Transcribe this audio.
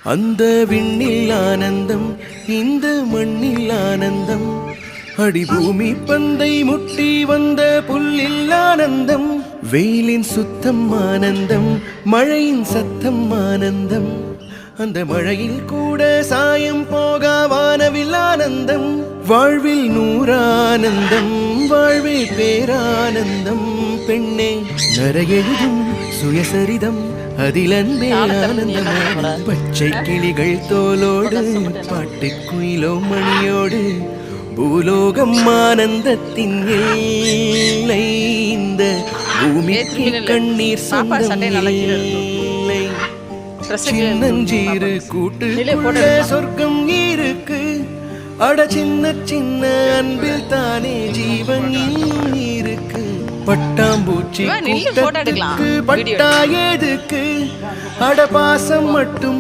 அந்த விண்ணில் ஆனந்தம், இந்த மண்ணில் ஆனந்தம், அடிபூமி பந்தை முட்டி வந்த புல்லில் ஆனந்தம், வெயிலின் சுத்தம் ஆனந்தம், மழையின் சத்தம் ஆனந்தம், அந்த மழையில் கூட சாயம் போகா வானவில் ஆனந்தம், வாழ்வில் நூறானந்தம், வாழ்வே பேரானந்தம், பெண்ணே நரையெழுதும் சுயசரிதம், அதில் அன்பே ஆனந்தம், பச்சை கிளிகள் தோலோடு பாட்டு குயிலோ மணியோடு, பூலோகம் ஆனந்தத்தின் எல்லை, இந்த பூமிக்கு கண்ணீர் சொந்தம் இல்லை, சின்னஞ்சீரு கூட்டுக்குள்ள சொர்க்கம் இருக்கு, அட சின்ன சின்ன அன்பில் தானே ஜீவன் இருக்கு, பட்டாம்பூச்சி கூட்டத்துக்கு பட்டா எதுக்கு, அட பாசம் மட்டும்